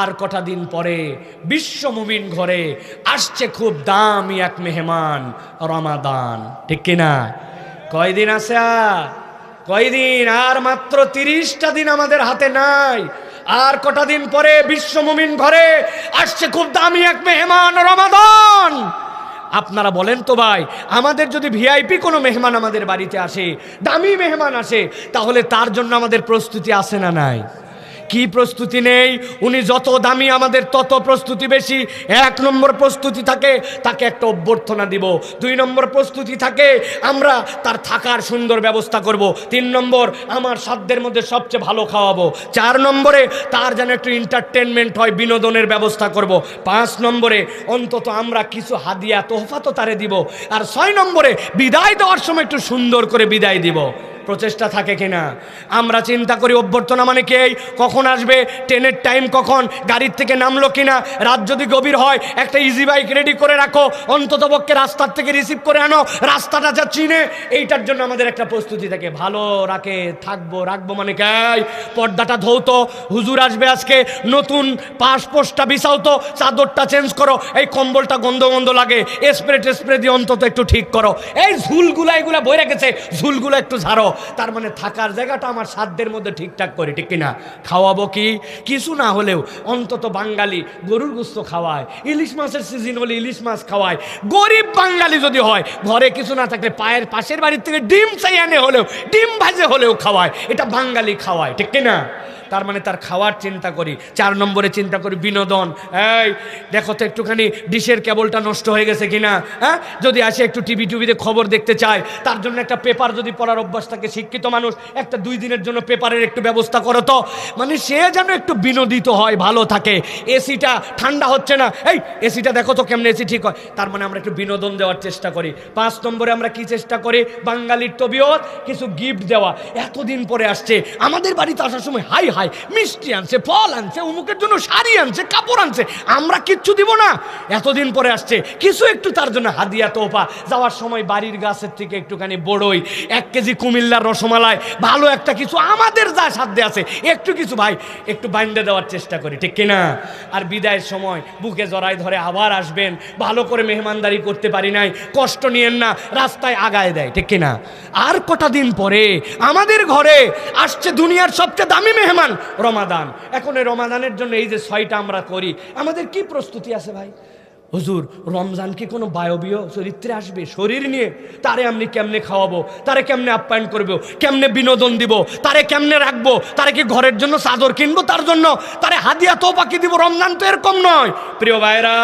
আর কটা দিন পরে বিশ্ব মুমিন ঘরে আসছে খুব দামি এক মেহমান, রমাদান। ঠিক কিনা? কয়দিন আছে আর? কয়দিন? আর মাত্র 30টা দিন আমাদের হাতে নাই। আর কটা দিন পরে বিশ্ব মুমিন ঘরে আসছে খুব দামি এক মেহমান, রমাদান। আপনারা বলেন তো ভাই, আমাদের যদি ভিআইপি কোনো মেহমান আমাদের বাড়িতে আসে, দামি মেহমান আসে, তাহলে তার জন্য আমাদের প্রস্তুতি আছে না নাই? কি প্রস্তুতি নেই? উনি যত দামি আমাদের তত প্রস্তুতি বেশি। 1 নম্বর প্রস্তুতি থাকে তাকে একটা অভ্যর্থনা দিব। 2 নম্বর প্রস্তুতি থাকে আমরা তার থাকার সুন্দর ব্যবস্থা করব। 3 নম্বর আমার সাধ্যের মধ্যে সবচেয়ে ভালো খাওয়াবো। 4 নম্বরে তার যেন একটু এন্টারটেনমেন্ট হয়, বিনোদনের ব্যবস্থা করব। 5 নম্বরে অন্তত আমরা কিছু হাদিয়া তোহফা তো তারে দিব। আর 6 নম্বরে বিদায় দেওয়ার সময় একটু সুন্দর করে বিদায় দিব। প্রচেষ্টা থাকে কিনা? আমরা চিন্তা করি অভ্যর্থনা মানে কি, কখন আসবে, ট্রেনের টাইম কখন, গাড়ির থেকে নামলো কিনা, রাত যদি গভীর হয় একটা ইজি বাইক রেডি করে রাখো, অন্তত পক্ষে রাস্তার থেকে রিসিভ করে আনো, রাস্তাটা যা চিনে। এইটার জন্য আমাদের একটা প্রস্তুতি থাকে। ভালো রাখে রাখবো মানে কি, পর্দাটা ধৌতো, হুজুর আসবে আজকে, নতুন পাসপোর্টটা বিছাও তো, চাদরটা চেঞ্জ করো, এই কম্বলটা গন্ধ গন্ধ লাগে, স্প্রে দিয়ে অন্তত একটু ঠিক করো, এই ঝুলগুলা এগুলা বই রেখেছে, ঝুলগুলো একটু ঝাড়ো। তার মানে থাকার জায়গাটা আমার সাধ্যের মধ্যে ঠিকঠাক করি। ঠিক কিনা? খাওয়াবো কি? কিছু না হলেও অন্তত বাঙালি গরুর গোস্ত খাওয়ায়, ইলিশ মাছের সিজন হলে ইলিশ মাছ খাওয়ায়। গরিব বাঙালি যদি হয়, ঘরে কিছু না থাকলে পাশের বাড়ির থেকে ডিম চাই আনে হলেও, ডিম ভাজে হলেও খাওয়ায়। এটা বাঙালি খাওয়ায়। ঠিক কিনা? তার মানে তার খাওয়ার চিন্তা করি। 4 নম্বরে চিন্তা করি বিনোদন। এই দেখো তো একটুখানি ডিশের কেবলটা নষ্ট হয়ে গেছে কিনা, হ্যাঁ, যদি আসে একটু টিভিতে খবর দেখতে চায়, তার জন্য একটা পেপার যদি পড়ার অভ্যাস থাকে, শিক্ষিত মানুষ একটা 2 দিনের জন্য পেপারের একটু ব্যবস্থা করো তো, মানে সে যেন একটু বিনোদিত হয়, ভালো থাকে। এসিটা ঠান্ডা হচ্ছে না, এই এসিটা দেখো তো কেমন এসি ঠিক হয়, তার মানে আমরা একটু বিনোদন দেওয়ার চেষ্টা করি। 5 নম্বরে আমরা কি চেষ্টা করি? বাঙালির তবিয়ত, কিছু গিফট দেওয়া। এতদিন পরে আসছে, আমাদের বাড়িতে আসার সময় হাই হাই মিষ্টি আনছে, ফল আনছে, অমুকের জন্য শাড়ি আনছে, কাপড় আনছে, আমরা কিচ্ছু দিব না? এতদিন পরে আসছে, কিছু একটু তার জন্য হাদিয়া তোহফা। যাওয়ার সময় বাড়ির গাছের থেকে একটুখানি বড়ই, 1 কেজি কুমিল্লার রসমালাই, ভালো একটা কিছু আমাদের যা সাধ্যে আছে একটু কিছু ভাই একটু বাইন্দে দেওয়ার চেষ্টা করি। ঠিক কিনা? আর বিদায়ের সময় বুকে জড়াই ধরে আবার আসবেন, ভালো করে মেহমানদারি করতে পারি নাই, কষ্ট নিয়েন না, রাস্তায় আগায় দেয়। ঠিক কিনা? আর কটা দিন পরে আমাদের ঘরে আসছে দুনিয়ার সবচেয়ে দামি মেহমান, রমাদান। এখন এই রমাদানের জন্য এই যে 6টা আমরা করি, আমাদের কি প্রস্তুতি আছে ভাই? হুজুর, রমজান কি কোনো বায়বীয় চরিত্রে আসবে শরীর নিয়ে? তারে আমি কেমনে খাওয়াবো, তারে কেমনে আপ্যায়ন করবো, কেমনে বিনোদন দিব, তারে কেমনে রাখবো, তারে কি ঘরের জন্য চাদর কিনবো, তার জন্য তারে হাদিয়া তোহফা কি দিব? রমজান তো এরকম নয়। প্রিয় ভাইরা,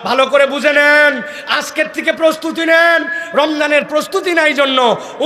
ভালো করে বুঝে নেন, আজকের থেকে প্রস্তুতি নেন। রমজানের প্রস্তুতি নাই জন্য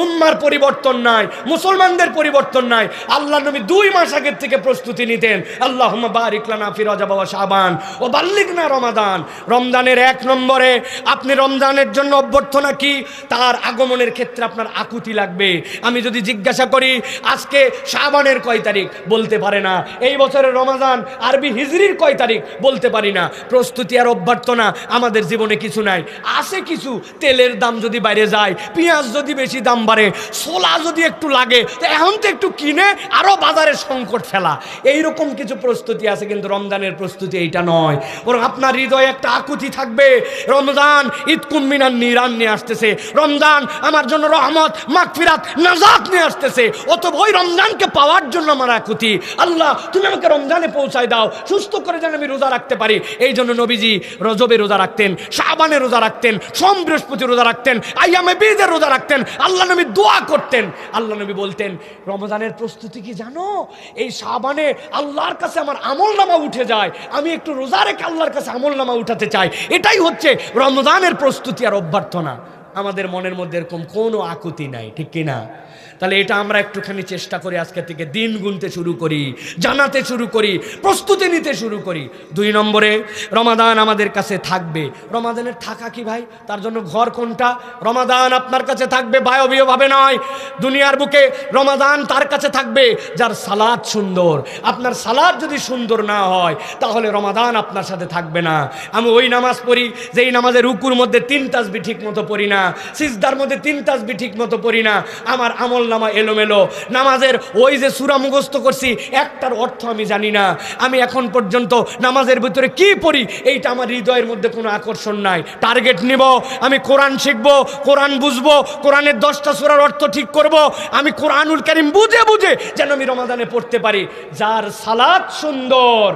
উম্মার পরিবর্তন নাই, মুসলমানদের পরিবর্তন নাই। আল্লাহ নবী 2 মাস আগের থেকে প্রস্তুতি নিতেন। আল্লাহুম্মা বারিক লানা ফি রজব ওয়া শাবান ওয়া বাল্লিগনা রমাদান। রমজানের 1 নম্বরে আপনি রমজানের জন্য অভ্যর্থনা কি? তার আগমনের ক্ষেত্রে আপনার আকুতি লাগবে। আমি যদি জিজ্ঞাসা করি আজকে শাবানের কয় তারিখ, বলতে পারে না। এই বছরের রমজান আরবি হিজরির কয় তারিখ, বলতে পারি না। প্রস্তুতি আর অভ্যর্থনা আমাদের জীবনে কিছু নাই। আছে কিছু, তেলের দাম যদি বাইরে যায়, পেঁয়াজ যদি বেশি দাম বাড়ে, ছোলা যদি একটু লাগে, তো এখন তো একটু কিনে আরো বাজারে সংকট ফেলা, এইরকম কিছু প্রস্তুতি আছে। কিন্তু রমজানের প্রস্তুতি এইটা নয়, বরং আপনার হৃদয়ে একটা আকুতি থাকবে। রমজান ঈদ কুম্মিনার নিরান নিয়ে আসতেছে, রমজান আমার জন্য রহমত, মাগফিরাত, নাজাত নিয়ে আসতেছে। অতএব ওই রমজানকে পাওয়ার জন্য আমার আকুতি। আল্লাহ, তুমি আমাকে রমজানে পৌঁছায় দাও, সুস্থ করে যেন আমি রোজা রাখতে পারি। এই জন্য নবীজি রজবে রোজা রাখতেন, শাবানে রোজা রাখতেন, সোম বৃহস্পতি রোজা রাখতেন, আইয়ামে বীজের রোজা রাখতেন। আল্লাহ নবী দোয়া করতেন, আল্লাহ নবী বলতেন রমজানের প্রস্তুতি কি জানো? এই শাবানে আল্লাহর কাছে আমার আমলনামা উঠে যায়, আমি একটু রোজা রেখে আল্লাহর কাছে আমলনামা উঠাতে চাই। এটাই হচ্ছে রমজানের প্রস্তুতি আর অভ্যর্থনা। আমাদের মনের মধ্যে এরকম কোনো আকুতি নাই। ঠিক কিনা? তাহলে এটা আমরা একটুখানি চেষ্টা করি, আজকে থেকে দিন গুনতে শুরু করি, জানাতে শুরু করি, প্রস্তুতি নিতে শুরু করি। 2 নম্বরে রমাদান আমাদের কাছে থাকবে। রমাদানের থাকা কি ভাই? তার জন্য ঘর কোনটা? রমাদান আপনার কাছে থাকবে বায়বীয় ভাবে নয়। দুনিয়ার বুকে রমাদান তার কাছে থাকবে যার সালাত সুন্দর। আপনার সালাত যদি সুন্দর না হয়, তাহলে রমাদান আপনার সাথে থাকবে না। আমি ওই নামাজ পড়ি যেই নামাজের রুকুর মধ্যে 3 তাসবিহ ঠিক মতো পড়ি না, সিজদার মধ্যে 3 তাসবিহ ঠিক মতো পড়ি না, আমার আমল নামা এলোমেলো, নামাজের ওই যে সূরা মুখস্থ করছি একটার অর্থ আমি জানি না, আমি এখন পর্যন্ত নামাজের ভিতরে কি পড়ি এইটা আমার হৃদয়ের মধ্যে কোনো আকর্ষণ নাই। টার্গেট নিব, আমি কোরআন শিখব, কোরআন বুঝবো, কোরআনের 10টা সূরার অর্থ ঠিক করব, আমি কোরআনুল কারীম বুঝে বুঝে যেন আমি রমাদানে পড়তে পারি। যার সালাত সুন্দর,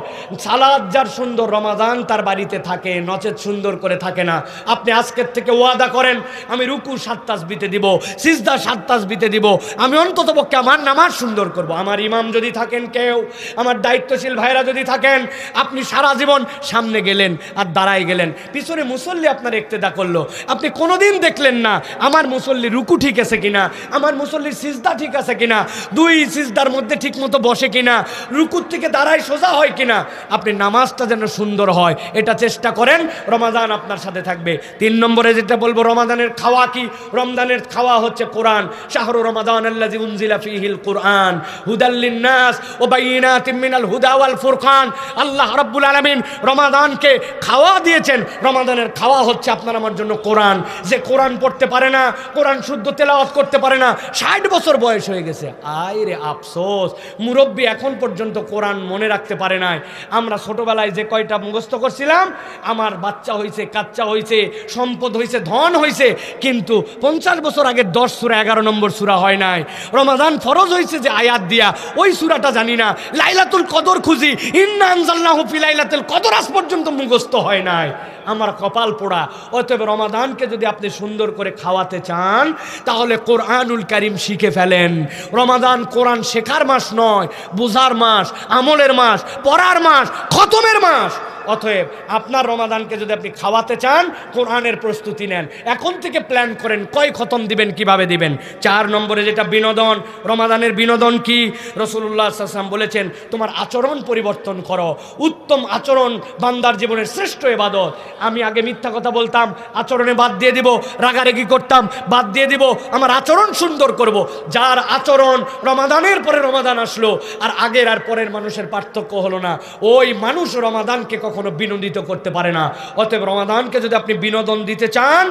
সালাত যার সুন্দর, রমাদান তার বাড়িতে থাকে, নচেত সুন্দর করে থাকে না। আপনি আজকের থেকে ওয়াদা করেন, আমি রুকু 7 তাসবিহতে দিব, সিজদা 7 তাসবিহতে দিব, আমি অন্তত পক্ষে আমার নামাজ সুন্দর করব। আমার ইমাম যদি থাকেন কেউ, আমার দায়িত্বশীল ভাইরা যদি থাকেন, আপনি সারা জীবন সামনে গেলেন আর দাঁড়ায় গেলেন, পিছনে মুসল্লি আপনার ইক্তেদা করলো, আপনি কোনোদিন দেখলেন না আমার মুসল্লি রুকু ঠিক আছে কিনা, আমার মুসল্লির সিজদা ঠিক আছে কিনা, 2 সিজদার মধ্যে ঠিক মতো বসে কিনা, রুকুর থেকে দাঁড়ায় সোজা হয় কিনা, আপনি নামাজটা যেন সুন্দর হয় এটা চেষ্টা করেন, রমাদান আপনার সাথে থাকবে। 3 নম্বরে যেটা বলবো, রমাদানের খাওয়া কি? রমজানের খাওয়া হচ্ছে কোরআন। শাহরু রমাদান আল্লাযী উনজিলা ফীহিল কুরআন হুদাল লিন-নাস ওয়া বাইয়িনাতিম মিনাল হুদা ওয়াল ফুরকান। আল্লাহ রাব্বুল আলামিন রমাদানকে খাওয়া দিয়েছেন, রমাদানের খাওয়া হচ্ছে আপনার আমার জন্য কোরআন। যে কোরআন পড়তে পারে না, কোরআন শুদ্ধ তেলাওয়াত করতে পারে না, 60 বছর বয়স হয়ে গেছে, আয় রে আফসোস, মুরব্বী এখন পর্যন্ত কোরআন মনে রাখতে পারে নাই। আমরা ছোটবেলায় যে কয়টা মুখস্থ করছিলাম, আমার বাচ্চা হয়েছে, কাচ্চা হয়েছে, সম্পদ হয়েছে, ধন হয়েছে, কিন্তু 50 বছর আগে 10 সূরা 11 নম্বর সূরা হয় নাই। রমাদান ফরজ হয়েছে যে আয়াত দিয়া, ওই সূরাটা জানি না। লাইলাতুল কদর খুঁজি, ইন্না আনজালনাহু ফি লাইলাতুল কদর আজ পর্যন্ত মুখস্থ হয় নাই। আমার কপাল পোড়া। অতএব রমাদানকে যদি আপনি সুন্দর করে খাওয়াতে চান, তাহলে কোরআনুল কারীম শিখে ফেলেন। রমাদান কোরআন শেখার মাস নয়, বুঝার মাস, আমলের মাস, পড়ার মাস, খতমের মাস। অতএব আপনার রমাদানকে যদি আপনি খাওয়াতে চান, কোরআনের প্রস্তুতি নেন, এখন থেকে প্ল্যান করেন কয় খতম দিবেন, কিভাবে দিবেন। 4 নম্বরে যেটা বিনোদন, রমাদানের বিনোদন কি? রাসূলুল্লাহ সাল্লাল্লাহু আলাইহি ওয়াসাল্লাম বলেছেন, তোমার আচরণ পরিবর্তন করো। উত্তম আচরণ বান্দার জীবনের শ্রেষ্ঠ ইবাদত। আমি আগে মিথ্যা কথা বলতাম, আচরণে বাদ দিয়ে দিব, রাগারাগি করতাম, বাদ দিয়ে দিব, আমার আচরণ সুন্দর করব। যার আচরণ, রমাদানের পরে রমাদান আসলো আর আগের আর পরের মানুষের পার্থক্য হলো না, ওই মানুষ রমাদানকে কখনো বিনোদিত করতে পারে না। অতএব রমাদানকে যদি আপনি বিনোদন দিতে চান,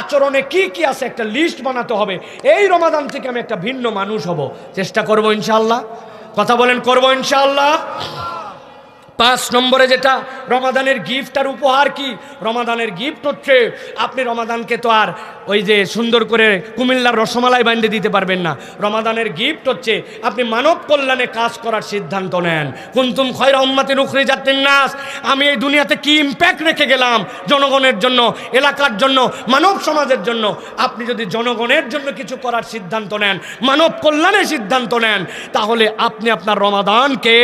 আচরণে কি কি আছে একটা লিস্ট বানাতে হবে। এই রমাদান থেকে আমি একটা ভিন্ন মানুষ হব, চেষ্টা করব ইনশাআল্লাহ। কথা বলেন, করব ইনশাআল্লাহ। 5 নম্বরে যেটা, রমাদানের গিফট আর উপহার কি? রমাদানের গিফট হচ্ছে, আপনি রমাদানকে তো আর ওই যে সুন্দর করে কুমিল্লার রসমালাই বানিয়ে দিতে পারবেন না। রমাদানের গিফট হচ্ছে আপনি মানব কল্যাণে কাজ করার সিদ্ধান্ত নেন। কুনতুম খায়রা উম্মাতিন উখরিজাত লিন-নাস, আমি এই দুনিয়াতে কি ইম্প্যাক্ট রেখে গেলাম জনগণের জন্য, এলাকার জন্য, মানব সমাজের জন্য। আপনি যদি জনগণের জন্য কিছু করার সিদ্ধান্ত নেন, মানব কল্যাণের সিদ্ধান্ত নেন, তাহলে আপনি আপনার রমাদানকে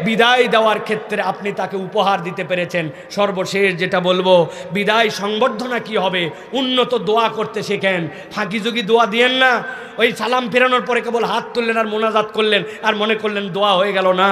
বিদায় দেওয়ার ক্ষেত্রে আপনি তাকে উপহার দিতে পেরেছেন। সর্বশেষ যেটা বলবো, বিদায় সংবর্ধনা কি হবে? উন্নত দোয়া করতে শেখেন, ফাঁকি যোগী দোয়া দিয়েন না। ওই সালাম ফেরানোর পরে কেবল হাত তুললেন আর মোনাজাত করলেন আর মনে করলেন দোয়া হয়ে গেল না।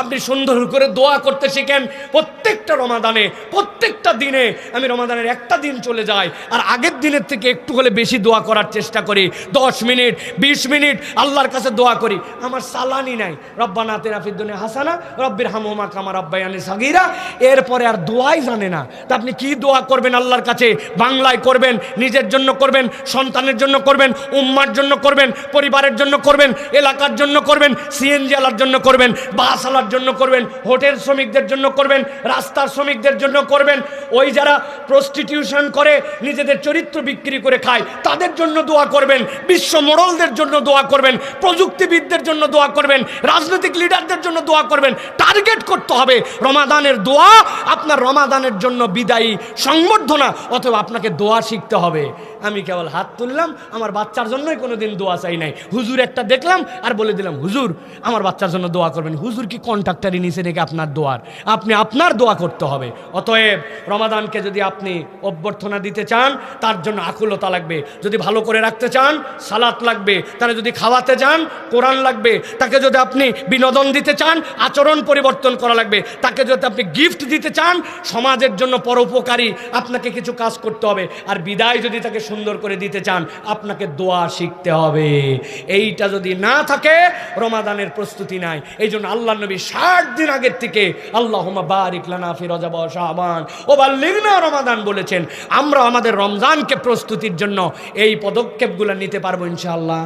আপনি সুন্দর করে দোয়া করতে শিখেন। প্রত্যেকটা রমাদানে, প্রত্যেকটা দিনে, আমি রমাদানের একটা দিন চলে যাই আর আগের দিনের থেকে একটু হলে বেশি দোয়া করার চেষ্টা করি। 10 মিনিট 20 মিনিট আল্লাহর কাছে দোয়া করি। আমার সালানি নাই, রব্বানা আতিনা ফিদ দুনিয়া হাসানা রব্বির হামহুমা কামা রাব্বায়ানি সাগীরা, এরপরে আর দোয়াই জানে না। তা আপনি কি দোয়া করবেন আল্লাহর কাছে? বাংলায় করবেন, নিজের জন্য করবেন, সন্তানের জন্য করবেন, উম্মার জন্য করবেন, পরিবারের জন্য করবেন, এলাকার জন্য করবেন, সিএনজি আলার জন্য করবেন, বাস আলার জন্য করবেন, হোটেল শ্রমিকদের জন্য করবেন, রাস্তার শ্রমিকদের জন্য করবেন, ওই যারা প্রস্টিটিউশন করে নিজেদের চরিত্র বিক্রি করে খায় তাদের জন্য দোয়া করবেন, বিশ্ব মোড়লদের জন্য দোয়া করবেন, প্রযুক্তিবিদদের জন্য দোয়া করবেন, রাজনৈতিক লিডারদের জন্য দোয়া করবেন। টার্গেট করতে হবে রমাদানের দোয়া আপনার রমাদানের জন্য বিদায়ী সংবর্ধনা। অথবা আপনাকে দোয়া শিখতে হবে। আমি কেবল হাত তুললাম, আমার বাচ্চার জন্যই কোনোদিন দোয়া চাই নাই। হুজুর একটা দেখলাম আর বলে দিলাম, হুজুর আমার বাচ্চার জন্য দোয়া করবেন। হুজুর কি কন্ট্রাক্টারি নিচে রেখে আপনার দোয়ার? আপনি আপনার দোয়া করতে হবে। অতএব রমাদানকে যদি আপনি অভ্যর্থনা দিতে চান, তার জন্য আকুলতা লাগবে। যদি ভালো করে রাখতে চান, সালাত লাগবে। তাহলে যদি খাওয়াতে চান, কোরআন লাগবে। তাকে যদি আপনি বিনোদন দিতে চান, আচরণ পরিবর্তন করা লাগবে। তাকে যদি আপনি গিফট দিতে চান, সমাজের জন্য পরোপকারী আপনাকে কিছু কাজ করতে হবে। আর বিদায় যদি তাকে সুন্দর করে দিতে চান, আপনাকে দোয়া শিখতে হবে। এইটা যদি না থাকে, রমাদানের প্রস্তুতি নাই। এই জন্য আল্লাহ নবী 60 দিন আগের থেকে আল্লাহুম্মা বারিক লানা ফি রজব ওয়া শাবান ওয়া বাল্লিগনা রমাদান বলেছেন। আমরা আমাদের রমজানকে প্রস্তুতির জন্য এই পদক্ষেপগুলো নিতে পারবো ইনশাআল্লাহ।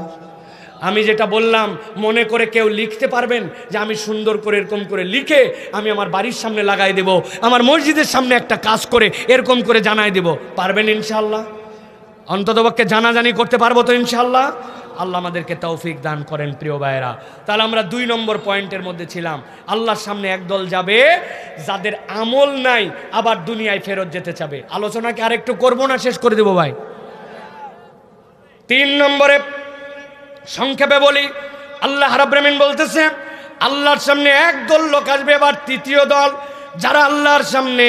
আমি যেটা বললাম মনে করে কেউ লিখতে পারবেন যে আমি সুন্দর করে এরকম করে লিখে আমি আমার বাড়ির সামনে লাগাই দেব, আমার মসজিদের সামনে একটা কাজ করে এরকম করে জানাই দেব? পারবেন ইনশাআল্লাহ? অন্ততপক্ষে জানাজানি করতে পারবো তো ইনশাআল্লাহ? আল্লাহ আমাদেরকে তৌফিক দান করেন প্রিয় ভাইয়েরা। তাহলে আমরা 2 নম্বর পয়েন্টের মধ্যে ছিলাম, আল্লাহর সামনে একদল যাবে যাদের আমল নাই আবার দুনিয়ায় ফেরত যেতে চাবে। আলোচনাকে আরেকটু করবো না শেষ করে দেবো ভাই? 3 নম্বরে সংক্ষেপে বলি, আল্লাহ রাব্বুল আমিন বলতেছে আল্লাহর সামনে একদল লোক আসবে, এবার তৃতীয় দল যারা আল্লাহর সামনে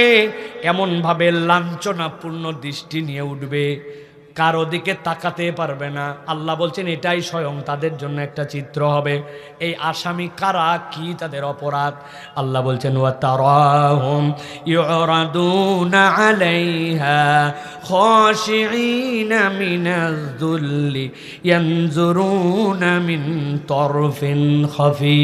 এমনভাবে লাঞ্ছনাপূর্ণ দৃষ্টি নিয়ে উঠবে, কারো দিকে তাকাতে পারবে না। আল্লাহ বলছেন এটাই স্বয়ং তাদের জন্য একটা চিত্র হবে। এই আসামি কারা, কি তাদের অপরাধ? আল্লাহ বলছেন ওয়া তারাহুম ইউরাদুনা আলাইহা খাশিঈনা মিনাজ যুল্লি ইয়ানজুরুনা মিন তরফিন খাফি।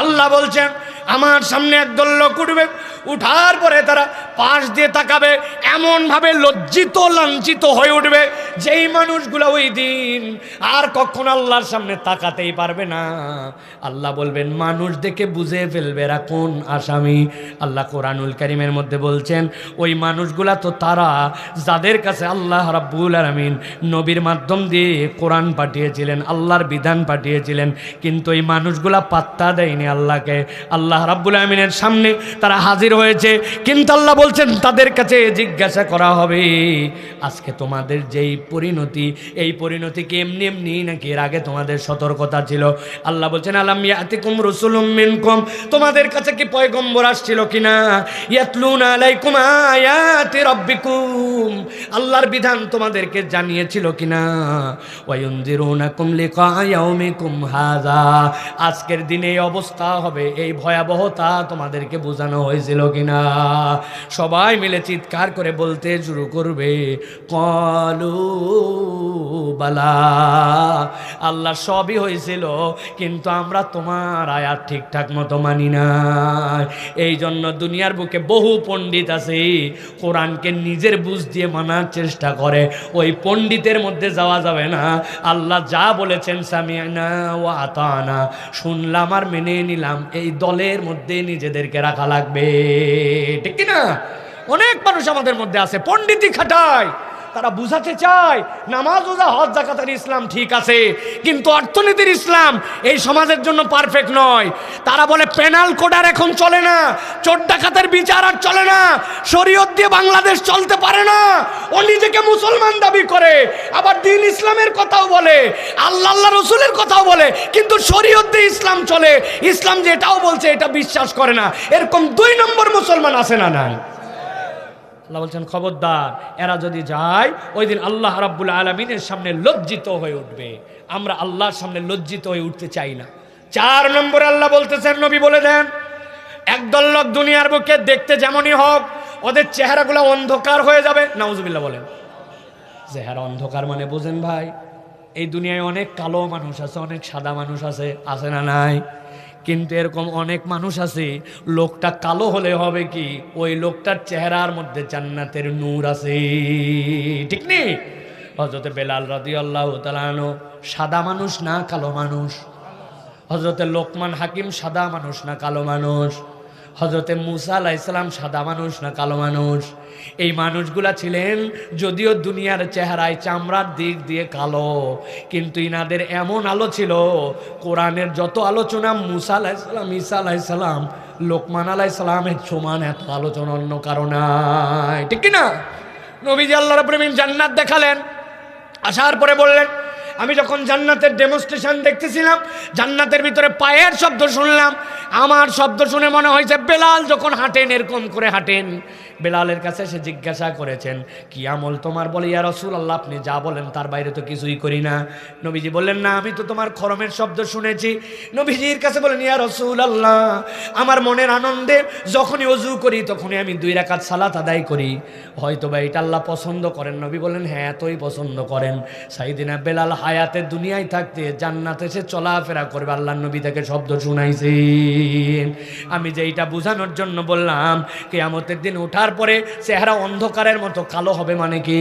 আল্লাহ বলছেন আমার সামনে একদল লোক উঠবে, উঠার পরে তারা পাশ দিয়ে তাকাবে, এমনভাবে লজ্জিত লাঞ্ছিত হয়ে উঠবে যেই মানুষগুলো ওই দিন আর কখনো আল্লাহর সামনে তাকাতেই পারবে না। আল্লাহ বলবেন মানুষ দেখে বুঝে ফেলবে এরা কোন আসামি। আল্লাহ কোরআনুল কারীমের মধ্যে বলছেন ওই মানুষগুলা তো তারা যাদের কাছে আল্লাহ রাব্বুল আলামিন নবীর মাধ্যম দিয়ে কোরআন পাঠিয়েছিলেন, আল্লাহর বিধান পাঠিয়েছিলেন, কিন্তু এই মানুষগুলা পাত্তা দেয়নি আল্লাহকে। আল্লাহ রাব্বুল আমিনের সামনে তারা হাজির হয়েছে, কিন্তু আল্লাহ বলছেন তাদের কাছে জিজ্ঞাসা করা হবে আজকে তোমাদের যেই পরিণতি, এই পরিণতি কি এমনি এমনি নাকি এর আগে তোমাদের সতর্কতা ছিল? আল্লাহ বলছেন আলাম ইয়াতিকুম রাসূলুম মিনকুম, তোমাদের কাছে কি পয়গম্বর আসছিল কিনা? ইয়াতলুনা আলাইকুম আয়াতি রাব্বিকুম, আল্লাহর বিধান তোমাদেরকে জানিয়েছিল কিনা? ওয়ায়ুনজিরুনাকুম লিকা ইয়াউমিকুম হাযা, আজকের দিনে এই অবস্থা হবে, এই ভয়াবহতা তোমাদেরকে বোঝানো হয়েছিল কিনা? সবাই মিলে চিৎকার করে বলতে শুরু করবে ক্বালু বালা, আল্লাহ সবই হয়েছিল কিন্তু আমরা তোমার আয়াত ঠিকঠাক মতো মানি না। এই জন্য দুনিয়ার বুকে বহু পণ্ডিত আছে কোরআনকে নিজের বুঝ দিয়ে মানার চেষ্টা করে, ওই পণ্ডিতের মধ্যে যাওয়া যাবে না। আল্লাহ যা বলেছেন সামি'না ওয়া আতানা, শুনলাম আর মেনে নিলাম, এই দলের মধ্যে নিজেদেরকে রাখা লাগবে, ঠিক কি না? অনেক মানুষ আমাদের মধ্যে আছে পণ্ডিতি খাটায়, তারা বুঝাতে চায় নামাজ রোজা হজ যাকাতের ইসলাম ঠিক আছে, কিন্তু অর্থনীতির ইসলাম এই সমাজের জন্য পারফেক্ট নয়। তারা বলে পেনাল কোড আর এখন চলে না, চোর ডাকাতের বিচার আর চলে না, শরীয়ত দিয়ে বাংলাদেশ চলতে পারে না। ও নিজেকে মুসলমান দাবি করে, আবার দ্বীন ইসলামের কথাও বলে, আল্লাহ আল্লাহ রসুলের কথাও বলে, কিন্তু শরীয়ত দিয়ে ইসলাম চলে, ইসলাম যেটাও বলছে এটা বিশ্বাস করে না। এরকম 2 নম্বর মুসলমান আছে না নাই? আল্লাহ বলছেন খবরদার, এরা যদি যায় ওই দিন আল্লাহ রাব্বুল আলামিনের সামনে লজ্জিত হয়ে উঠবে। আমরা আল্লাহর সামনে লজ্জিত হয়ে উঠতে চাই না। 4 নম্বরে আল্লাহ বলতেছেন, নবী বলে দেন একদল লোক দুনিয়ার বুকে দেখতে যেমনই হোক ওদের চেহারাগুলো অন্ধকার হয়ে যাবে। নাউজুবিল্লাহ বলেন। চেহারা অন্ধকার মানে বোঝেন ভাই, এই দুনিয়ায় অনেক কালো মানুষ আছে, অনেক সাদা মানুষ আছে, আছে না নাই? কিন্তু এরকম অনেক মানুষ আছে লোকটা কালো হলে হবে কি, ওই লোকটার চেহারার মধ্যে জান্নাতের নূর আছে, ঠিক নেই? হযরতে বেলাল রাদিয়াল্লাহু তাআলা আনহু সাদা মানুষ না কালো মানুষ? হযরতে লোকমান হাকিম সাদা মানুষ না কালো মানুষ? হযরতে মুসা আলাইহিস সালাম সাদা মানুষ না কালো মানুষ? এই মানুষগুলা ছিলেন যদিও দুনিয়ার চেহারায় চামড়ার দিক দিয়ে কালো, কিন্তু ইনাদের এমন আলো ছিল, কোরআনের যত আলোচনা মুসা আলাইহিস সালাম, ঈসা আলাইহিস সালাম, লোকমান আলাইহিস সালামের সমান এত আলোচনা অন্য কারো নাই, ঠিক কি না? নবীজি আল্লাহ রাব্বুল আলামিন জান্নাত দেখালেন, আসার পরে বললেন আমি যখন জান্নাতের ডেমনস্ট্রেশন দেখতেছিলাম, জান্নাতের ভিতরে পায়ের শব্দ শুনলাম, আমার শব্দ শুনে মনে হয়েছে বেলাল যখন হাঁটেন এরকম করে হাঁটেন। বেলালের কাছে এসে জিজ্ঞাসা করেছেন কি আমল তোমার? বলে ইয়া রাসূলুল্লাহ আপনি যা বলেন তার বাইরে তো কিছুই করি না। নবীজি বললেন না, আমি তো তোমার খরমের শব্দ শুনেছি। নবীজির কাছে বলেন ইয়া রাসূলুল্লাহ আমার মনের আনন্দে যখনই ওযু করি তখনই আমি 2 রাকাত সালাত আদায় করি, হয়তো বা এটা আল্লাহ পছন্দ করেন। নবী বললেন হ্যাঁ এতই পছন্দ করেন। সাইয়েদিনা বেলাল হায়াতে দুনিয়ায় থাকতে জান্নাতে সে চলাফেরা করবে, আল্লাহর নবী তাকে শব্দ শুনাইছেন। আমি যে এইটা বোঝানোর জন্য বললাম, কিয়ামতের দিন ওঠার পরে চেহারা অন্ধকারের মতো কালো হবে, মানে কি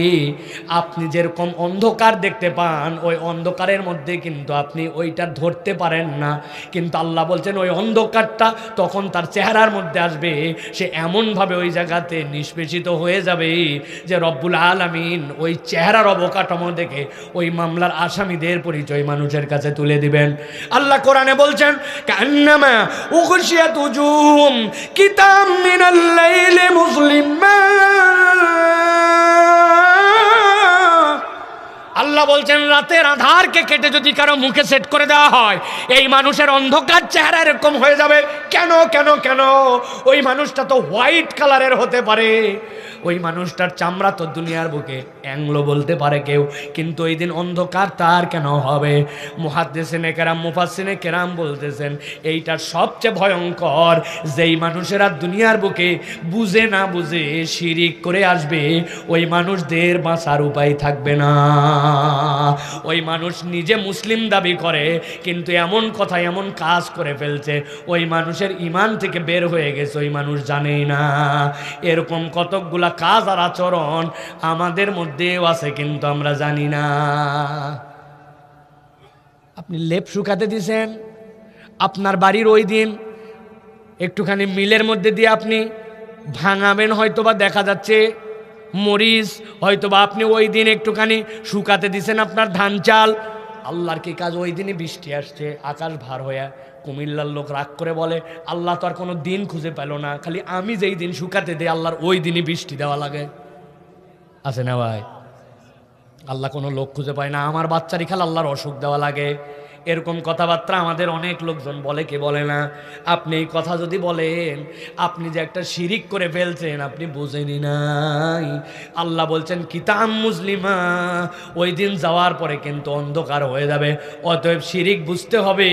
আপনি যেরকম অন্ধকার দেখতে পান ওই অন্ধকারের মধ্যে কিন্তু আপনি ওইটা ধরতে পারেন না, কিন্তু আল্লাহ বলছেন ওই অন্ধকারটা তখন তার চেহারার মধ্যে আসবে, সে এমনভাবে ওই জায়গাতে নিষ্পেষিত হয়ে যাবে যে রব্বুল আলামিন ওই চেহারার অবকাঠামো দেখে ওই মামলার আসামিদের পরিচয় মানুষের কাছে তুলে দিবেন। আল্লাহ কোরআনে বলছেন, কান্নামা উগশিয়াত উজুহুম কিতাম মিনাল লাইলি মুসলিমা। আল্লাহ বলছেন রাতের আধারকে কেটে যদি কারো মুখে সেট করে দেওয়া হয়, এই মানুষের অন্ধকার চেহারা এরকম হয়ে যাবে। কেন কেন কেন? ওই মানুষটা তো হোয়াইট কালারের হতে পারে, ওই মানুষটার চামড়া তো দুনিয়ার বুকে অ্যাংলো বলতে পারে কেউ, কিন্তু ওই দিন অন্ধকার তার কেন হবে? মুহাদ্দিসিনে কেরাম, মুফাসসিরিনে কেরাম বলতেছেন এইটা সবচেয়ে ভয়ঙ্কর, যেই মানুষেরা দুনিয়ার বুকে বুঝে না বুঝে শিরিক করে আসবে, ওই মানুষদের বাঁচার উপায় থাকবে না। ওই মানুষ নিজে মুসলিম দাবি করে কিন্তু এমন কথা এমন কাজ করে ফেলছে, ওই মানুষের ঈমান থেকে বের হয়ে গেছে, ওই মানুষ জানেই না। এরকম কতকগুলা কাজ আর আচরণ আমাদের মধ্যেও আছে কিন্তু আমরা জানি না। আপনি লেপ শুকাতে দিছেন, আপনার বাড়ির ওই দিন একটুখানি মিলের মধ্যে দিয়ে আপনি ভাঙাবেন, হয়তোবা দেখা যাচ্ছে মরিচ, হয়তোবা আপনি ওই দিন একটুখানি শুকাতে দিছেন আপনার ধান চাল। আল্লাহর কি কাজ? ওই দিনই বৃষ্টি আসছে আকাশ ভার হয়ে, কুমিল্লার লোক রাগ করে বলে আল্লাহ তো আর কোনো দিন খুঁজে পেল না, খালি আমি যেই দিন শুকাতে দিই আল্লাহর ওই দিনই বৃষ্টি দেওয়া লাগে। আছে না ভাই? আল্লাহ কোনো লোক খুঁজে পায় না, আমার বাচ্চারই খালি আল্লাহর অসুখ দেওয়া লাগে। এরকম কথাবার্তা আমাদের অনেক লোকজন বলে, কি বলে না? আপনি এই কথা যদি বলেন, আপনি যে একটা শিরিক করে ফেলছেন আপনি বুঝেনি নাই। আল্লাহ বলছেন কিতাম মুসলিমা, ওই দিন যাওয়ার পরে কিন্তু অন্ধকার হয়ে যাবে। অতএব শিরিক বুঝতে হবে।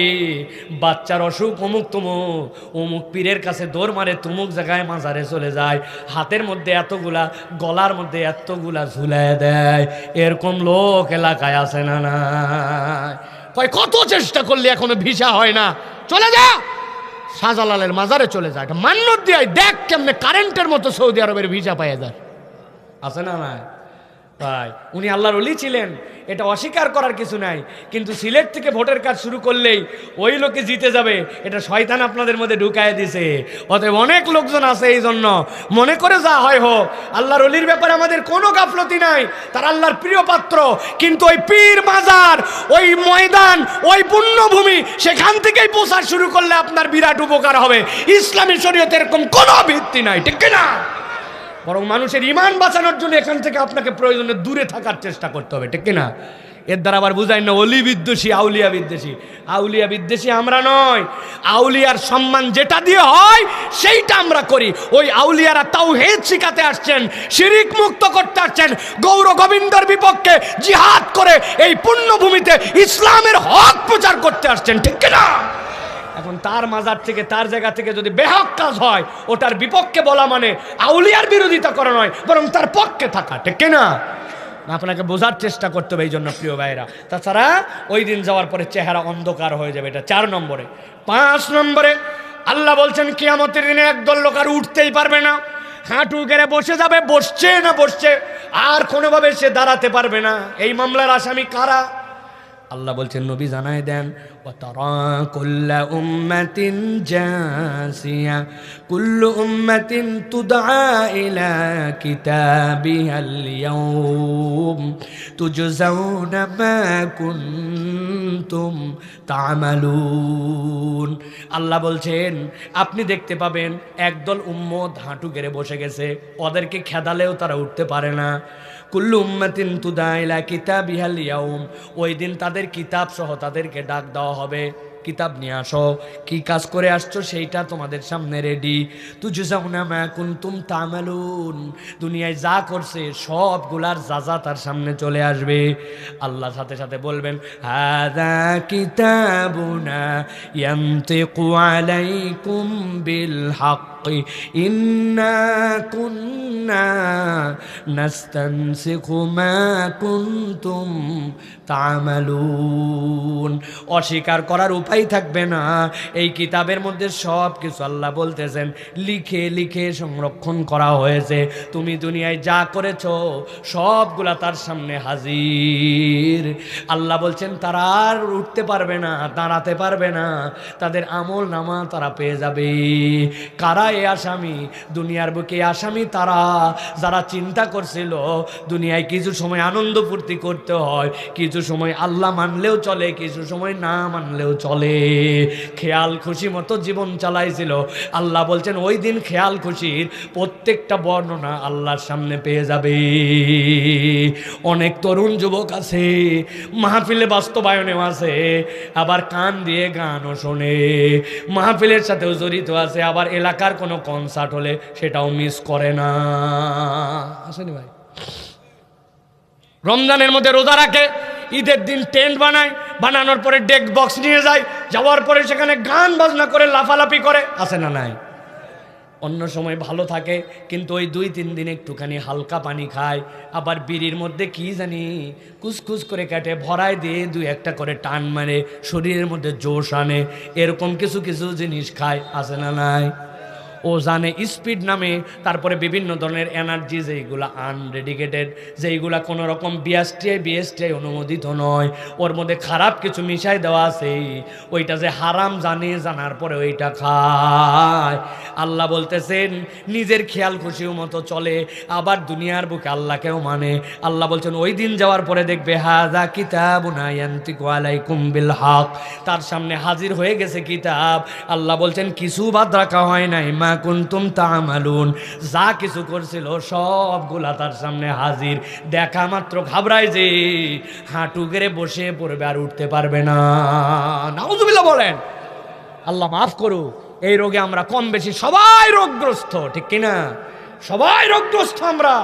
বাচ্চার অসুখ অমুক তুমুক, অমুক পীরের কাছে দৌড় মারে, তুমুক জায়গায় মাজারে চলে যায়, হাতের মধ্যে এতগুলা, গলার মধ্যে এতগুলা ঝুলায় দেয়। এরকম লোক এলাকায় আছে না না? কত চেষ্টা করলে এখনো ভিসা হয় না, চলে যা শাহজালালের মাজারে চলে যায়, মান্যত দিয়ে দেখ কেমনে কারেন্টের মতো সৌদি আরবের ভিসা পাইয়া যায়। আছে না না ভাই? উনি আল্লাহর ওলি ছিলেন, এটা অস্বীকার করার কিছু নাই, কিন্তু সিলেট থেকে ভোটের কাজ শুরু করলেই ওই লোকে জিতে যাবে, এটা শয়তান আপনাদের মধ্যে ঢুকায় দিছে। অতএব অনেক লোকজন আছে এই জন্য মনে করে যা হয় হোক, আল্লাহর ওলির ব্যাপারে আমাদের কোনো গাফলতি নাই, তার আল্লাহর প্রিয় পাত্র। কিন্তু ওই পীর মাজার, ওই ময়দান, ওই পুণ্যভূমি, সেখান থেকেই প্রচার শুরু করলে আপনার বিরাট উপকার হবে। ইসলামী শরীয়তে এরকম কোনো ভিত্তি নাই, ঠিক না? বরং মানুষের ঈমান বাঁচানোর জন্য এখান থেকে আপনাকে প্রয়োজনে দূরে থাকার চেষ্টা করতে হবে, ঠিক না? এর দ্বারা আবার বুঝাই না অলি বিদ্বেষী, আউলিয়া বিদ্বেষী। আউলিয়া বিদ্বেষী আমরা নয়, আউলিয়ার সম্মান যেটা দিয়ে হয় সেইটা আমরা করি। ওই আউলিয়ারা তাওহীদ শিখাতে আসছেন, শিরিক মুক্ত করতে আসছেন, গৌর গোবিন্দর বিপক্ষে জিহাদ করে এই পুণ্যভূমিতে ইসলামের হক প্রচার করতে আসছেন, ঠিক না? এখন তার মাজার থেকে, তার জায়গা থেকে যদি বেহক কাজ হয়, ওটার বিপক্ষে বলা মানে আউলিয়ার বিরোধিতা করা নয়, বরং তার পক্ষে থাকা, ঠিক না? আপনাকে বোঝার চেষ্টা করতে হবে এই জন্য প্রিয় ভাইরা। তাছাড়া ওই দিন যাওয়ার পরে চেহারা অন্ধকার হয়ে যাবে, এটা 4 নম্বরে। 5 নম্বরে আল্লাহ বলছেন কিয়ামতের দিনে একদল লোক আর উঠতেই পারবে না, হাঁটু গেড়ে বসে যাবে, বসছে না বসছে, আর কোনোভাবে সে দাঁড়াতে পারবে না। এই মামলার আসামি কারা? আল্লাহ বলছেন নবী জানায় দেন, ওয়াতারা কুল্লা উম্মাতিন জাসিয়া কুল্লু উম্মাতিন তুদআ ইলা কিতাবিহাল ইয়াউম তুজজাউনা মা কুনতুম তা'মালুন। আল্লাহ বলছেন আপনি দেখতে পাবেন একদল উম্মত হাঁটু গেড়ে বসে গেছে, ওদেরকে খেদালেও তারা উঠতে পারে না। কুল্লু উম্মাতিন তুদআ ইলা কিতাবিহাল ইয়াউম, ওই দিন তাদের কিতাব সহ তাদেরকে ডাক দেওয়া হবে, কিতাব নিয়ে আসো, কি কাজ করে আসছো সেইটা তোমাদের সামনে রেডি। তুজজাউনা মা কুনতুম তা'মালুন, দুনিয়ায় যা করছে সবগুলার যাজা তার সামনে চলে আসবে। আল্লাহ সাথে সাথে বলবেন, হাযা কিতাবুনা ইয়ানতিকু আলাইকুম বিল হক ইন্না কুন্না নাস্তানসিখু মা কুনতুম তা'মালুন। অস্বীকার করার উপায় থাকবে না। এই কিতাবের মধ্যে সব কিছু আল্লাহ বলতেছেন লিখে লিখে সংরক্ষণ করা হয়েছে। তুমি দুনিয়ায় যা করেছো সবগুলা তার সামনে হাজির। আল্লাহ বলছেন তারা আর উঠতে পারবে না, দাঁড়াতে পারবে না, তাদের আমল নামা তারা পেয়ে যাবে। কারা এ আসামি? দুনিয়ার বুকে আসামি তারা যারা চিন্তা করছিল দুনিয়ায় কিছু সময় আনন্দ ফুর্তি করতে হয়, কিছু সময় আল্লাহ মানলেও চলে, কিছু সময় না মানলেও চলে, খেয়াল খুশি মতো জীবন চালাইছিল। আল্লাহ বলছেন ওই দিন খেয়াল খুশির প্রত্যেকটা বর্ণনা আল্লাহর সামনে পেয়ে যাবে। অনেক তরুণ যুবক আছে, মাহফিলে বাস্তবায়নেও আছে, আবার কান দিয়ে গানও শোনে, মাহফিলের সাথেও জড়িত আছে, আবার এলাকার কোনো কনসার্ট হলে সেটাও মিস করে না। আসেনি ভাই? রমজানের মধ্যে রোজা রাখে, ঈদের দিন টেন্ট বানায়, বানানোর পরে ডেক বক্স নিয়ে যায়, যাওয়ার পরে সেখানে গান বাজনা করে লাফালাফি করে, আছে না নাই? অন্য সময় ভালো থাকে, কিন্তু ওই 2-3 দিন একটুখানি হালকা পানি খায়, আবার বিড়ির মধ্যে কি জানি কুসকুস করে কাটে, ভরায় দিয়ে 2-1টা করে টান মারে, শরীরের মধ্যে জোশ আনে, এরকম কিছু কিছু জিনিস খায়, আছে না নাই? ও জানে স্পিড নামে, তারপরে বিভিন্ন ধরনের এনার্জি যেইগুলা আনরেডিকেটেড, যেইগুলা কোনো রকম বিএসটিআই অনুমোদিত নয়, ওর মধ্যে খারাপ কিছু মিশাই দেওয়া আছে, ওইটা যে হারাম জানে, জানার পরে ওইটা খায়। আল্লাহ বলতেছেন নিজের খেয়াল খুশি মতো চলে, আবার দুনিয়ার বুকে আল্লাহকেও মানে। আল্লাহ বলছেন ওই দিন যাওয়ার পরে দেখবে হাযা কিতাবুনা ইয়ানতিকু আলাইকুম বিল হক, তার সামনে হাজির হয়ে গেছে কিতাব। আল্লাহ বলছেন কিছু বাদ রাখা হয় নাই, মা কুনতুম তা'মালুন, যা কিছু করছিল সবগুলা তার সামনে হাজির। দেখা মাত্র ঘাবড়ায় যে হাঁটু গেড়ে বসে পড়বে, আর উঠতে পারবে না। নাউযুবিল্লাহ বলেন। আল্লাহ মাফ করুক। এই রোগে আমরা কম বেশি সবাই রোগগ্রস্ত, ঠিক কিনা? সবাই রোগগ্রস্ত আমরা।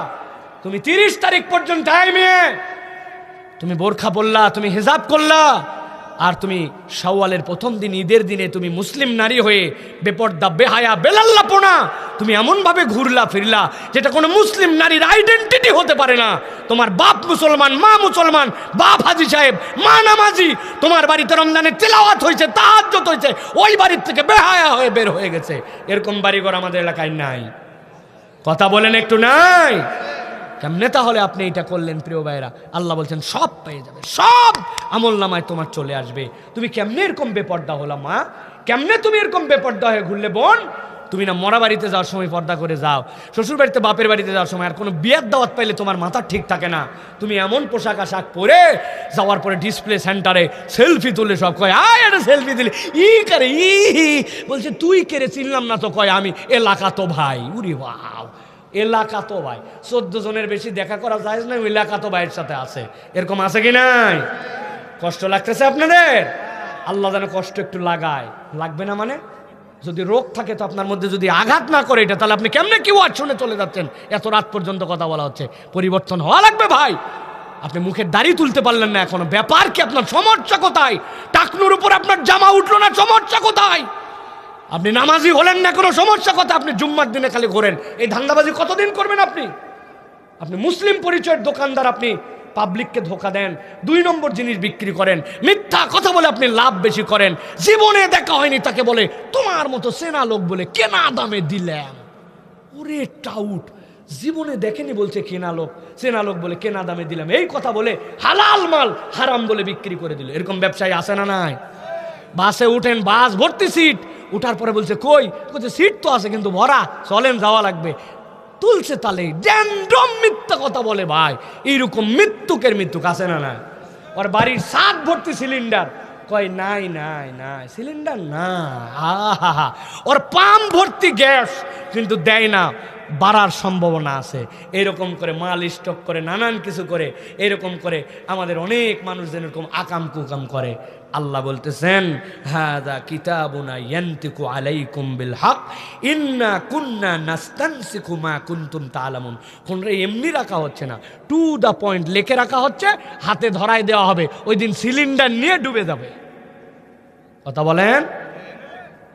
তুমি 30 তারিখ পর্যন্ত টাইমে তুমি বোরখা পরলা, তুমি হিজাব করলা, আর তুমি শাওয়ালের প্রথম দিন ঈদের দিনে তুমি মুসলিম নারী হয়ে বেপর্দা, বেহায়া, বেলাল্লাপনা তুমি এমনভাবে ঘুরলা ফিরলা যেটা কোনো মুসলিম নারীর আইডেন্টিটি হতে পারে না। তোমার বাপ মুসলমান, মা মুসলমান, বাপ হাজি সাহেব, মা নামাজি, তোমার বাড়িতে রমজানে তেলাওয়াত হয়েছে, তাহাজ্জুদ হয়েছে, ওই বাড়ির থেকে বেহায়া হয়ে বের হয়ে গেছে। এরকম বাড়িঘর আমাদের এলাকায় নাই। কথা বলেন একটু, নাই? কেমনে তাহলে আপনি এটা করলেন? প্রিয় ভাইরা, আল্লাহ বলছেন সব পেয়ে যাবে, সব আমল নামায় তোমার চলে আসবে। তুমি কেমনে এরকম বেপর্দা হলা মা? কেমনে তুমি এরকম বেপর্দা হয়ে ঘুরলে বোন? তুমি না মরা বাড়িতে যাওয়ার সময় পর্দা করে যাও, শ্বশুর বাড়িতে বাপের বাড়িতে যাওয়ার সময় আর কোনো বিয়ের দাওয়াত পাইলে তোমার মাথা ঠিক থাকে না, তুমি এমন পোশাক আশাক পরে যাওয়ার পরে ডিসপ্লে সেন্টারে সেলফি তুলে সব কয় আয় একটা সেলফি দিলে ই করে, ই বলছে তুই কেড়ে চিনলাম না তো, কয় আমি এলাকা তো ভাই। উরি বাও, এলাকা তো ভাই, 14 জনের বেশি দেখা করা যায় না, ওই এলাকা তো ভাইয়ের সাথে আছে। এরকম আছে কি নাই? কষ্ট লাগতেছে আপনাদের? আল্লাহ যেন কষ্ট একটু লাগায়। লাগবে না মানে? যদি রোগ থাকে তো আপনার মধ্যে যদি আঘাত না করে এটা, তাহলে আপনি কেমনে কি ওয়াজ শুনে চলে যাচ্ছেন? এত রাত পর্যন্ত কথা বলা হচ্ছে। পরিবর্তন হওয়া লাগবে ভাই। আপনি মুখের দাড়ি তুলতে পারলেন না এখনো, ব্যাপার কি? আপনার সমস্যা কোথায়? টাকনুর উপর আপনার জামা উঠলো না, সমস্যা কোথায়? আপনি নামাজি হলেন না, কোনো সমস্যা কথা? আপনি জুম্মার দিনে খালি ঘোরেন, এই ধান্দাবাজি কতদিন করবেন আপনি? আপনি মুসলিম পরিচয়ের দোকানদার, আপনি পাবলিককে ধোকা দেন, 2 নম্বর জিনিস বিক্রি করেন, মিথ্যা কথা বলে আপনি লাভ বেশি করেন। জীবনে দেখা হয়নি তাকে বলে তোমার মতো সেনা লোক বলে কেনা দামে দিলাম। ওরে টাউট, জীবনে দেখেনি বলছে কেনা লোক, সেনা লোক বলে কেনা দামে দিলাম। এই কথা বলে হালাল মাল হারাম বলে বিক্রি করে দিল। এরকম ব্যবসায়ী আছে না নাই? বাসে উঠেন, বাস ভর্তি সিট, উঠার পরে বলছে কই? বলছে সিট তো আছে কিন্তু ভরা, চলেন যাওয়া লাগবে। তুলছে তালে র্যান্ডম মিথ্যা কথা বলে ভাই। এইরকম মৃত্যুকের মৃত্যুক আছে না না? ওর বাড়ির ছাদ ভর্তি সিলিন্ডার, কয় নাই নাই নাই সিলিন্ডার না। আহা, ওর পাম্প ভর্তি গ্যাস, কিন্তু দেয় না, বাড়ার সম্ভাবনা আছে। এরকম করে মাল স্টক করে, নানান কিছু করে, এরকম করে আমাদের অনেক মানুষ যেন এরকম আকাম কুকাম করে। আল্লাহ বলতেছেন হাযা কিতাবুনা ইয়ানতিকু আলাইকুম বিল হক ইন্না কুন্না নাস্তানসিকু মা কুনতুম তা'লামুন। কোনটা এমনি রাখা হচ্ছে না, টু দ্য পয়েন্ট লিখে রাখা হচ্ছে, হাতে ধরায় দেওয়া হবে, ওই দিন সিলিন্ডার নিয়ে ডুবে যাবে। কথা বলেন,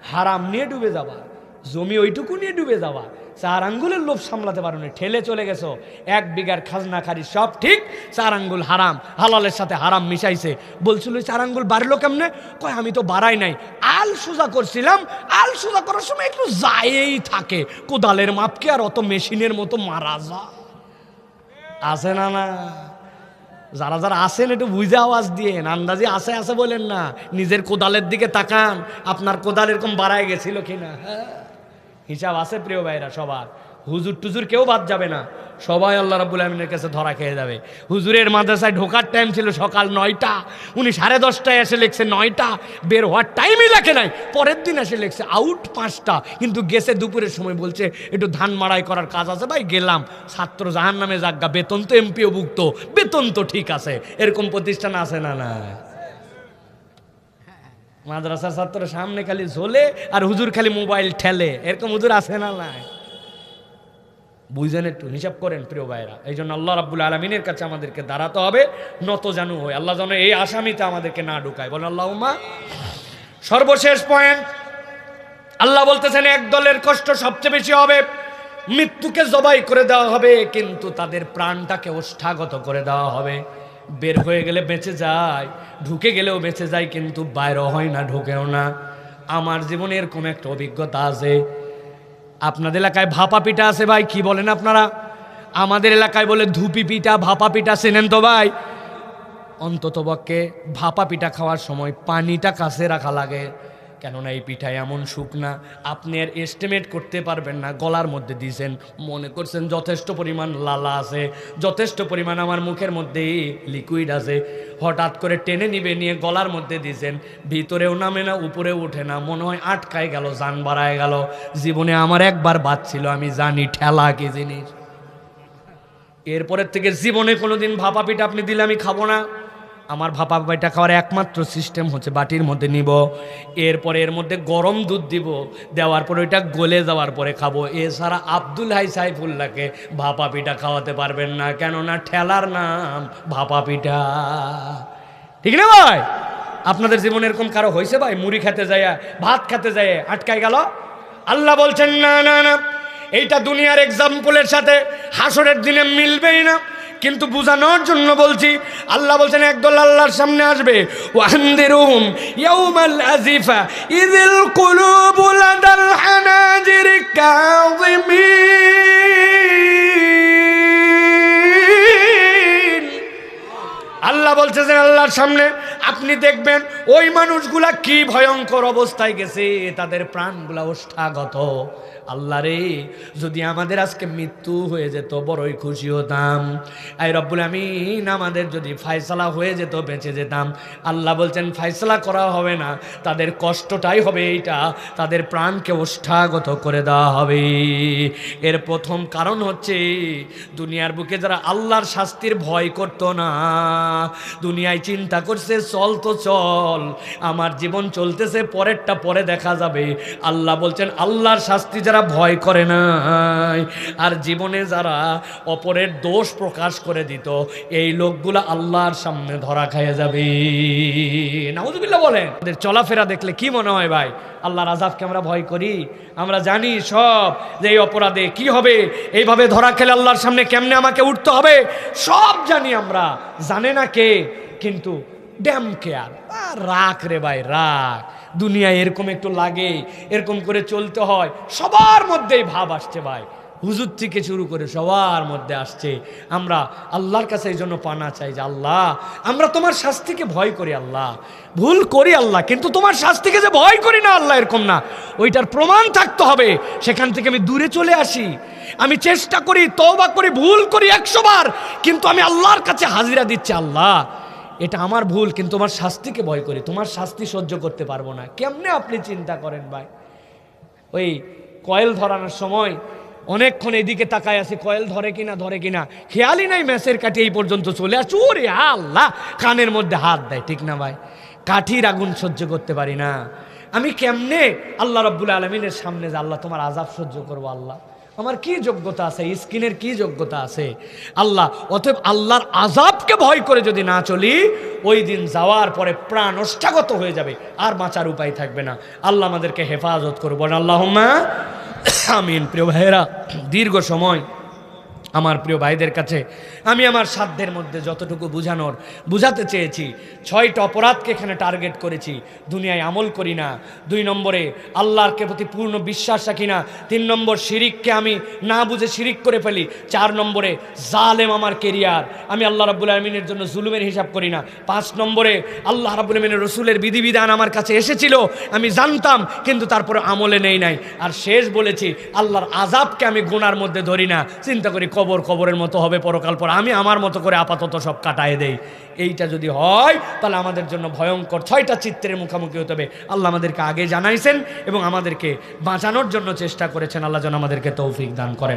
হারাম নিয়ে ডুবে যাবা। জমি ওইটুকু নিয়ে ডুবে যাওয়া, 4 আঙ্গুলের লোভ সামলাতে পারো না, ঠেলে চলে গেছো 1 বিঘার খাজনা খারি সব ঠিক, 4 আঙ্গুল হারাম, হালালের সাথে হারাম মিশাইছে। বলছিল 4 আঙ্গুল বাড়লো কেমনে? কয় আমি তো বাড়াই নাই, আল সোজা করছিলাম, আল সোজা করার সময় একটু যায়েই থাকে, কোদালের মাপকে আর অত মেশিনের মতো মারা যায়। আছে না? না, যারা যারা আসেন একটু বুঝে আওয়াজ দিয়ে, আন্দাজি আছে আছে বলেন না, নিজের কোদালের দিকে তাকান, আপনার কোদাল এরকম বাড়ায় গেছিল কিনা। হিসাব আছে প্রিয় ভাইরা সবার, হুজুর টুজুর কেউ বাদ যাবে না, সবাই আল্লাহ রাব্বুল আমিনের কাছে ধরা খেয়ে যাবে। হুজুরের মাদ্রাসায় ঢোকার টাইম ছিল সকাল 9টা, উনি 10:30টায় এসে লিখছে 9টা, বের হওয়ার টাইমই লাগে নাই, পরের দিন এসে লিখছে আউট 5টা, কিন্তু গেছে দুপুরের সময়, বলছে একটু ধান মাড়াই করার কাজ আছে ভাই গেলাম, ছাত্র জাহান নামে যাজ্ঞা, বেতন তো এমপিও ভুক্ত, বেতন তো ঠিক আছে। এরকম প্রতিষ্ঠান আছে না? না, মাদ্রাসার ছাত্র সামনে খালি ঝোলে আর হুজুর খালি মোবাইল ঠেলে, এরকম হুজুর আছে না? নাই, বুঝেন, একটু হিসাব করেন প্রিয় ভাইরা। এই জন্য আল্লাহ রাব্বুল আলামিনের কাছে আমাদেরকে দাঁড়াতে হবে, নত জানু হয়ে। আল্লাহ যেন এই আসামিতে আমাদেরকে না ঢুকায়, বলেন আল্লাহুম্মা। সর্বশেষ পয়েন্ট, আল্লাহ বলতেছেন এক দলের কষ্ট সবচেয়ে বেশি হবে, মৃত্যুকে জবাই করে দেওয়া হবে, কিন্তু তাদের প্রাণটাকে ওষ্ঠাগত করে দেওয়া হবে। বের হয়ে গেলে বেঁচে যায়, ঢুকে গেলেও বেঁচে যায়, কিন্তু বাইরও হয় না, ঢুকেও না। আমার জীবনে এরকম একটা অভিজ্ঞতা আছে। আপনাদের এলাকায় ভাপা পিঠা আছে ভাই, কি বলেন আপনারা? আমাদের এলাকায় বলে ধুপি পিঠা, ভাপা পিঠা, চেনেন তো ভাই? অন্ততপক্ষে ভাপা পিঠা খাওয়ার সময় পানিটা কাছে রাখা লাগে, কেননা এই পিঠায় এমন শুকনা আপনি আর এস্টিমেট করতে পারবেন না। গলার মধ্যে দিয়েছেন, মনে করছেন যথেষ্ট পরিমাণ লালা আছে, যথেষ্ট পরিমাণ আমার মুখের মধ্যে লিকুইড আছে, হঠাৎ করে টেনে নিবে, নিয়ে গলার মধ্যে দিয়েছেন, ভিতরেও নামে না, উপরেও ওঠে না, মনে হয় আটকায় গেল, জান বাড়ায় গেল। জীবনে আমার একবার বাদ ছিল, আমি জানি ঠেলা কি জিনিস। এরপরের থেকে জীবনে কোনোদিন ভাপা পিঠা আপনি দিলে আমি খাবো না। আমার ভাপা পিঠা খাওয়ার একমাত্র সিস্টেম হচ্ছে বাটির মধ্যে নিব, এরপরে এর মধ্যে গরম দুধ দিব, দেওয়ার পরে ওইটা গলে যাওয়ার পরে খাবো। এছাড়া আব্দুল হাই সাইফুল্লাহকে ভাপা পিঠা খাওয়াতে পারবেন না, কেননা ঠেলার নাম ভাপা পিঠা। ঠিক না ভাই? আপনাদের জীবনে এরকম কারো হয়েছে ভাই? মুড়ি খেতে যায়, ভাত খেতে যায়, আটকায় গেল? আল্লাহ বলছেন না না না, এইটা দুনিয়ার এক্সাম্পলের সাথে হাসরের দিনে মিলবেই না, কিন্তু বুঝানোর জন্য বলছি। আল্লাহ বলছেন একদল আল্লাহর সামনে আসবে, ওয়ানদিরুহুম ইয়াউমাল আজিফা ইযিল কুলুবু লাদাল হানাজিরি কাযিমিন। আল্লাহ বলছে যে আল্লাহর সামনে আপনি দেখবেন ওই মানুষগুলা কি ভয়ঙ্কর অবস্থায় গেছে, তাদের প্রাণগুলা ওষ্ঠাগত। আল্লাহ রে, যদি আমাদের আজকে মৃত্যু হয়ে যেত বড়ই খুশি হতাম। আই রব্বুল আমিন, আমাদের যদি ফায়সালা হয়ে যেত বেঁচে যেতাম। আল্লাহ বলছেন ফায়সালা করা হবে না, তাদের কষ্টটাই হবে এইটা, তাদের প্রাণকে ওষ্ঠাগত করে দেওয়া হবে। এর প্রথম কারণ হচ্ছে দুনিয়ার বুকে যারা আল্লাহর শাস্তির ভয় করত না, দুনিয়ায় চিন্তা করছে চল তো চল, আমার জীবন চলতেছে, পরেরটা পরে দেখা যাবে। আল্লাহ বলছেন আল্লাহর শাস্তি যারা ভয় করে নাই, আর জীবনে যারা অপরের দোষ প্রকাশ করে দিত, এই লোকগুলা আল্লাহর সামনে ধরা খেয়ে যাবে। নাউজুবিল্লাহ বলেন। ওদের চলাফেরা দেখলে কি মনে হয় ভাই? আল্লাহর আযাবকে আমরা ভয় করি? আমরা জানি সব যে এই অপরাধে কি হবে, এইভাবে ধরা খেলে আল্লাহর সামনে কেমনে আমাকে উঠতে হবে, সব জানি আমরা। জানে না কে? কিন্তু ড্যাম কেয়ার, রাখ রে ভাই রাখ। দুনিয়ায় এরকম একটু লাগে, এরকম করে চলতে হয়। সবার মধ্যেই ভাব আসছে ভাই, হুজুর থেকে শুরু করে সবার মধ্যে আসছে। আমরা আল্লাহর কাছে এই জন্য পানা চাই যে আল্লাহ, আমরা তোমার শাস্তিকে ভয় করি আল্লাহ, ভুল করি আল্লাহ, কিন্তু তোমার শাস্তিকে যে ভয় করি না আল্লাহ, এরকম না, ওইটার প্রমাণ থাকতে হবে। সেখান থেকে আমি দূরে চলে আসি, আমি চেষ্টা করি, তওবা করি, ভুল করি 100 বার, কিন্তু আমি আল্লাহর কাছে হাজিরা দিচ্ছি, আল্লাহ এটা আমার ভুল, কিন্তু তোমার শাস্তিকে ভয় করি, তোমার শাস্তি সহ্য করতে পারবো না। কেমনে আপনি চিন্তা করেন ভাই? ওই কয়েল ধরানোর সময় অনেকক্ষণ এদিকে তাকায় আছে, কয়েল ধরে কিনা ধরে কিনা, খেয়ালই নাই, ম্যাচের কাঠি এই পর্যন্ত চলে আসছে, ওরে আল্লাহ, কানের মধ্যে হাত দেয়। ঠিক না ভাই? কাঠির আগুন সহ্য করতে পারি না আমি, কেমনে আল্লাহ রাব্বুল আলামিনের সামনে যে আল্লাহ তোমার আযাব সহ্য করবো? আল্লাহ আমার কি যোগ্যতা আছে? স্কিনের কি যোগ্যতা আছে? আল্লাহ, অতএব আল্লাহর আযাবকে ভয় করে যদি না চলি, ওই দিন যাওয়ার পরে প্রাণ ওষ্ঠাগত হয়ে যাবে, আর বাঁচার উপায় থাকবে না। আল্লাহ আমাদেরকে হেফাজত করুন, বলেন আল্লাহুম্মা আমিন। প্রিয় ভাইয়েরা, দীর্ঘ সময় আমার প্রিয় ভাইদের কাছে আমি আমার সাধ্যের মধ্যে যতটুকু বুঝাতে চেয়েছি। 6টা অপরাধকে এখানে টার্গেট করেছি। দুনিয়ায় আমল করি না, 2 নম্বরে আল্লাহরকে প্রতি পূর্ণ বিশ্বাস রাখি না, 3 নম্বর শিরিককে আমি না বুঝে শিরিক করে ফেলি, 4 নম্বরে জালেম আমার কেরিয়ার, আমি আল্লাহ রাব্বুল আলামিনের জন্য জুলুমের হিসাব করি না, 5 নম্বরে আল্লাহ রাব্বুল আলামিনের রসুলের বিধিবিধান আমার কাছে এসেছিল, আমি জানতাম কিন্তু তারপরে আমলে নেই নাই, আর শেষ বলেছি আল্লাহর আযাবকে আমি গুনার মধ্যে ধরি না, চিন্তা করি কবরের মতো হবে পরকাল পর, আমি আমার মতো করে আপাতত সব কাটায় দেই। এইটা যদি হয় তাহলে আমাদের জন্য ভয়ঙ্কর 6টা চিত্রের মুখোমুখি হতে হবে। আল্লাহ আমাদেরকে আগে জানাইছেন এবং আমাদেরকে বাঁচানোর জন্য চেষ্টা করেছেন। আল্লাহ যেন আমাদেরকে তৌফিক দান করেন।